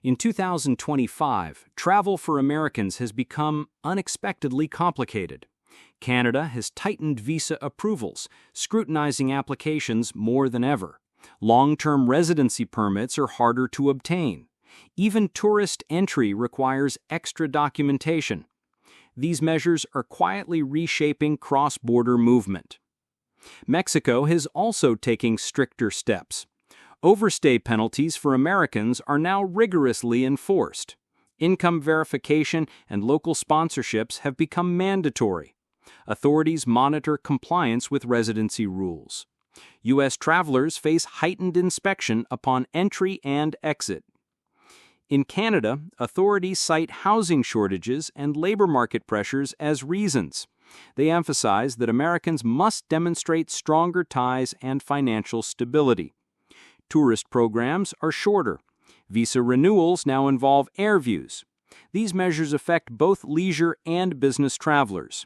In 2025, travel for Americans has become unexpectedly complicated. Canada has tightened visa approvals, scrutinizing applications more than ever. Long-term residency permits are harder to obtain. Even tourist entry requires extra documentation. These measures are quietly reshaping cross-border movement. Mexico is also taking stricter steps. Overstay penalties for Americans are now rigorously enforced. Income verification and local sponsorships have become mandatory. Authorities monitor compliance with residency rules. U.S. travelers face heightened inspection upon entry and exit. In Canada, authorities cite housing shortages and labor market pressures as reasons. They emphasize that Americans must demonstrate stronger ties and financial stability. Tourist programs are shorter. Visa renewals now involve airviews. These measures affect both leisure and business travelers.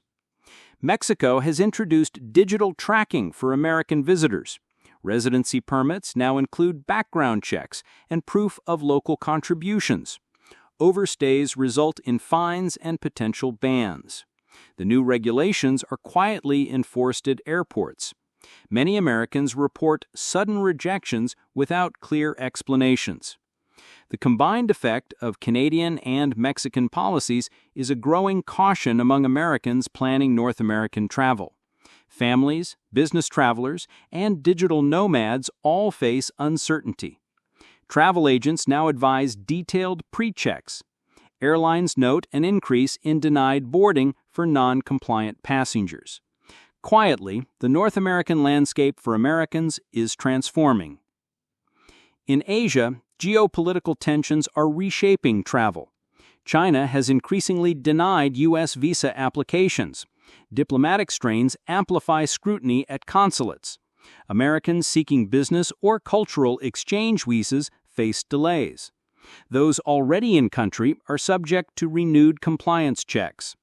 Mexico has introduced digital tracking for American visitors. Residency permits now include background checks and proof of local contributions. Overstays result in fines and potential bans. The new regulations are quietly enforced at airports. Many Americans report sudden rejections without clear explanations. The combined effect of Canadian and Mexican policies is a growing caution among Americans planning North American travel. Families, business travelers, and digital nomads all face uncertainty. Travel agents now advise detailed pre-checks. Airlines note an increase in denied boarding for non-compliant passengers. Quietly, the North American landscape for Americans is transforming. In Asia, geopolitical tensions are reshaping travel. China has increasingly denied U.S. visa applications. Diplomatic strains amplify scrutiny at consulates. Americans seeking business or cultural exchange visas face delays. Those already in country are subject to renewed compliance checks.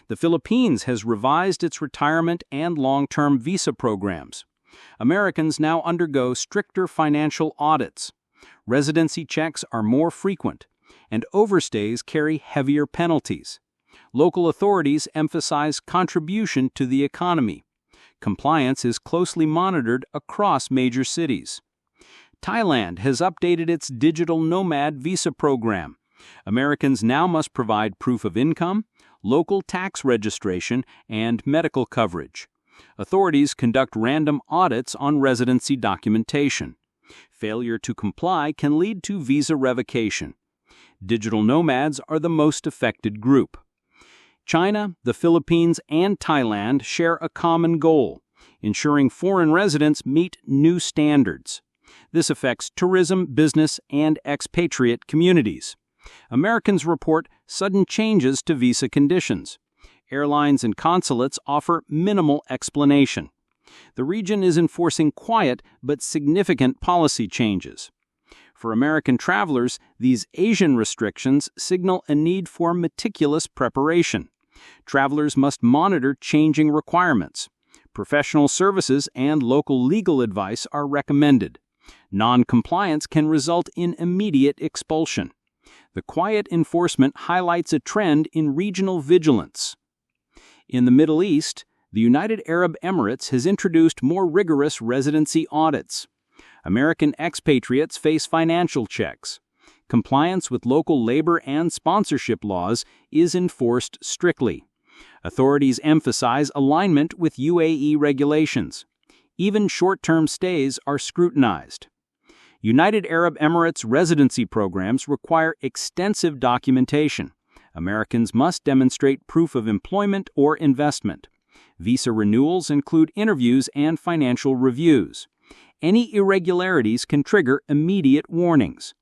The Philippines has revised its retirement and long-term visa programs. Americans now undergo stricter financial audits. Residency checks are more frequent, and overstays carry heavier penalties. Local authorities emphasize contribution to the economy. Compliance is closely monitored across major cities. Thailand has updated its digital nomad visa program. Americans now must provide proof of income, local tax registration, and medical coverage. Authorities conduct random audits on residency documentation. Failure to comply can lead to visa revocation. Digital nomads are the most affected group. China, the Philippines, and Thailand share a common goal: ensuring foreign residents meet new standards. This affects tourism, business, and expatriate communities. Americans report sudden changes to visa conditions. Airlines and consulates offer minimal explanation. The region is enforcing quiet but significant policy changes. For American travelers, these Asian restrictions signal a need for meticulous preparation. Travelers must monitor changing requirements. Professional services and local legal advice are recommended. Non-compliance can result in immediate expulsion. The quiet enforcement highlights a trend in regional vigilance. In the Middle East, the United Arab Emirates has introduced more rigorous residency audits. American expatriates face financial checks. Compliance with local labor and sponsorship laws is enforced strictly. Authorities emphasize alignment with UAE regulations. Even short-term stays are scrutinized. United Arab Emirates residency programs require extensive documentation. Americans must demonstrate proof of employment or investment. Visa renewals include interviews and financial reviews. Any irregularities can trigger immediate warnings.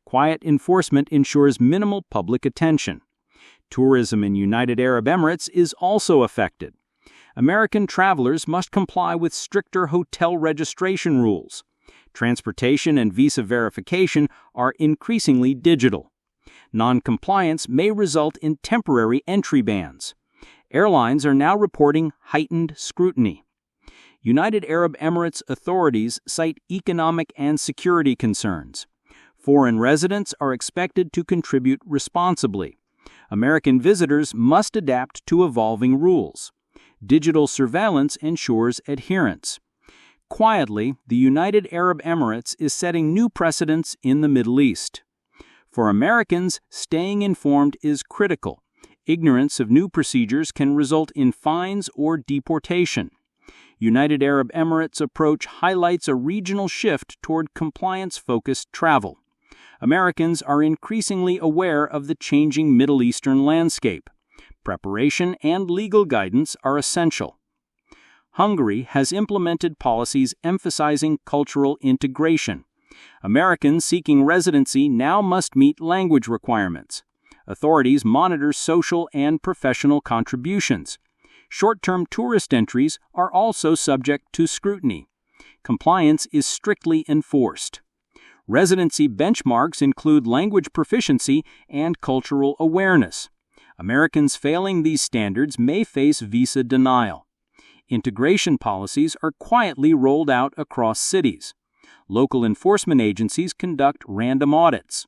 Quiet enforcement ensures minimal public attention. Tourism in United Arab Emirates is also affected. American travelers must comply with stricter hotel registration rules. Transportation and visa verification are increasingly digital. Non-compliance may result in temporary entry bans. Airlines are now reporting heightened scrutiny. United Arab Emirates authorities cite economic and security concerns. Foreign residents are expected to contribute responsibly. American visitors must adapt to evolving rules. Digital surveillance ensures adherence. Quietly, the United Arab Emirates is setting new precedents in the Middle East. For Americans, staying informed is critical. Ignorance of new procedures can result in fines or deportation. United Arab Emirates' approach highlights a regional shift toward compliance-focused travel. Americans are increasingly aware of the changing Middle Eastern landscape. Preparation and legal guidance are essential. Hungary has implemented policies emphasizing cultural integration. Americans seeking residency now must meet language requirements. Authorities monitor social and professional contributions. Short-term tourist entries are also subject to scrutiny. Compliance is strictly enforced. Residency benchmarks include language proficiency and cultural awareness. Americans failing these standards may face visa denial. Integration policies are quietly rolled out across cities. Local enforcement agencies conduct random audits.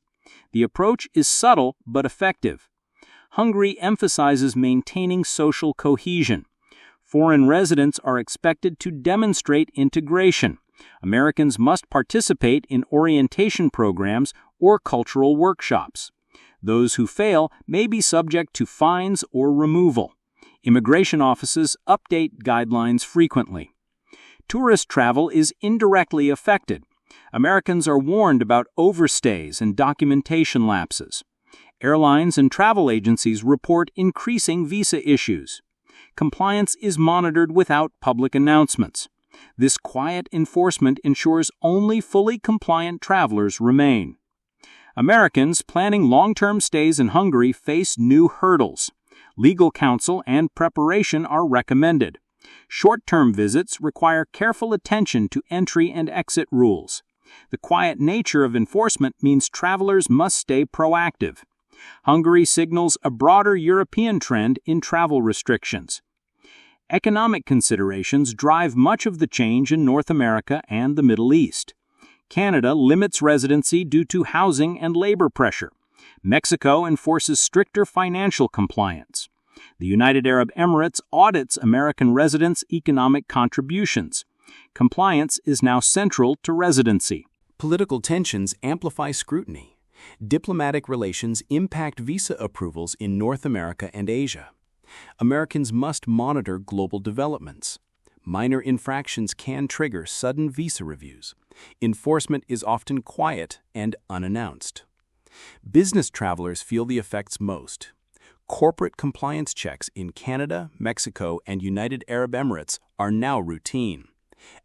The approach is subtle but effective. Hungary emphasizes maintaining social cohesion. Foreign residents are expected to demonstrate integration. Americans must participate in orientation programs or cultural workshops. Those who fail may be subject to fines or removal. Immigration offices update guidelines frequently. Tourist travel is indirectly affected. Americans are warned about overstays and documentation lapses. Airlines and travel agencies report increasing visa issues. Compliance is monitored without public announcements. This quiet enforcement ensures only fully compliant travelers remain. Americans planning long-term stays in Hungary face new hurdles. Legal counsel and preparation are recommended. Short-term visits require careful attention to entry and exit rules. The quiet nature of enforcement means travelers must stay proactive. Hungary signals a broader European trend in travel restrictions. Economic considerations drive much of the change in North America and the Middle East. Canada limits residency due to housing and labor pressure. Mexico enforces stricter financial compliance. The United Arab Emirates audits American residents' economic contributions. Compliance is now central to residency. Political tensions amplify scrutiny. Diplomatic relations impact visa approvals in North America and Asia. Americans must monitor global developments. Minor infractions can trigger sudden visa reviews. Enforcement is often quiet and unannounced. Business travelers feel the effects most. Corporate compliance checks in Canada, Mexico, and United Arab Emirates are now routine.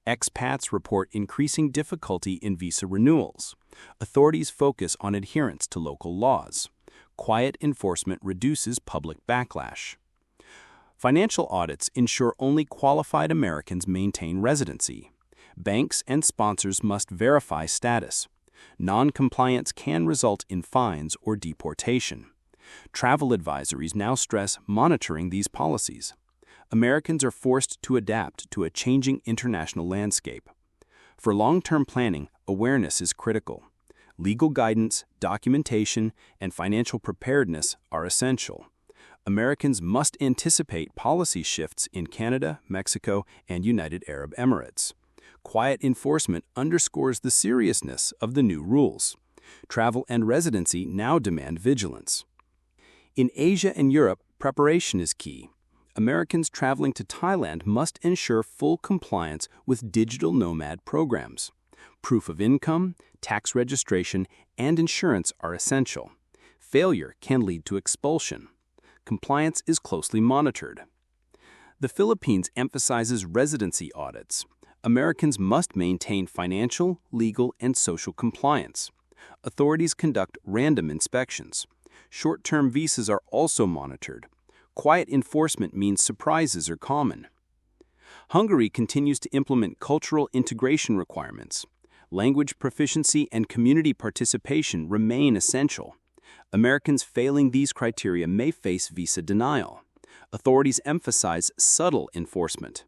Expats report increasing difficulty in visa renewals. Authorities focus on adherence to local laws. Quiet enforcement reduces public backlash. Financial audits ensure only qualified Americans maintain residency. Banks and sponsors must verify status. Non-compliance can result in fines or deportation. Travel advisories now stress monitoring these policies. Americans are forced to adapt to a changing international landscape. For long-term planning, awareness is critical. Legal guidance, documentation, and financial preparedness are essential. Americans must anticipate policy shifts in Canada, Mexico, and United Arab Emirates. Quiet enforcement underscores the seriousness of the new rules. Travel and residency now demand vigilance. In Asia and Europe, preparation is key. Americans traveling to Thailand must ensure full compliance with digital nomad programs. Proof of income, tax registration, and insurance are essential. Failure can lead to expulsion. Compliance is closely monitored. The Philippines emphasizes residency audits. Americans must maintain financial, legal, and social compliance. Authorities conduct random inspections. Short-term visas are also monitored. Quiet enforcement means surprises are common. Hungary continues to implement cultural integration requirements. Language proficiency and community participation remain essential. Americans failing these criteria may face visa denial. Authorities emphasize subtle enforcement.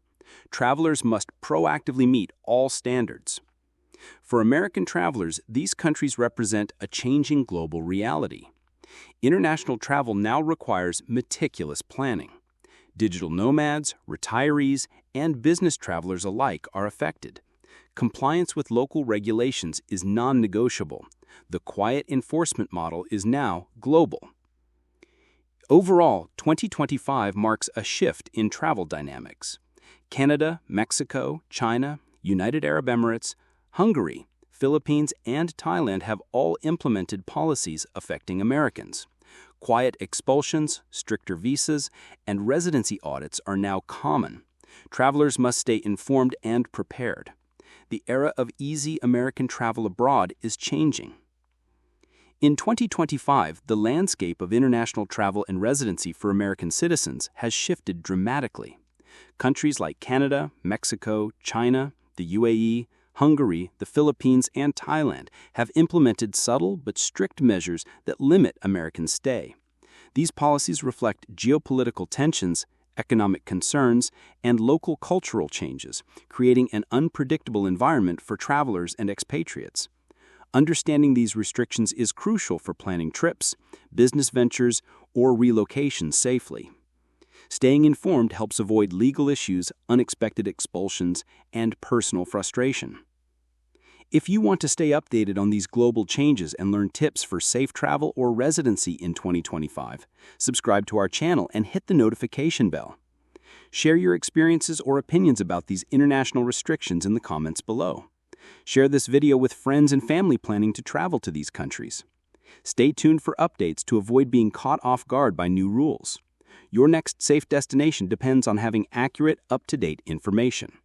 Travelers must proactively meet all standards. For American travelers, these countries represent a changing global reality. International travel now requires meticulous planning. Digital nomads, retirees, and business travelers alike are affected. Compliance with local regulations is non-negotiable. The quiet enforcement model is now global. Overall, 2025 marks a shift in travel dynamics. Canada, Mexico, China, United Arab Emirates, Hungary, Philippines, and Thailand have all implemented policies affecting Americans. Quiet expulsions, stricter visas, and residency audits are now common. Travelers must stay informed and prepared. The era of easy American travel abroad is changing. In 2025, the landscape of international travel and residency for American citizens has shifted dramatically. Countries like Canada, Mexico, China, the UAE, Hungary, the Philippines, and Thailand have implemented subtle but strict measures that limit American stay. These policies reflect geopolitical tensions, economic concerns, and local cultural changes, creating an unpredictable environment for travelers and expatriates. Understanding these restrictions is crucial for planning trips, business ventures, or relocation safely. Staying informed helps avoid legal issues, unexpected expulsions, and personal frustration. If you want to stay updated on these global changes and learn tips for safe travel or residency in 2025, subscribe to our channel and hit the notification bell. Share your experiences or opinions about these international restrictions in the comments below. Share this video with friends and family planning to travel to these countries. Stay tuned for updates to avoid being caught off guard by new rules. Your next safe destination depends on having accurate, up-to-date information.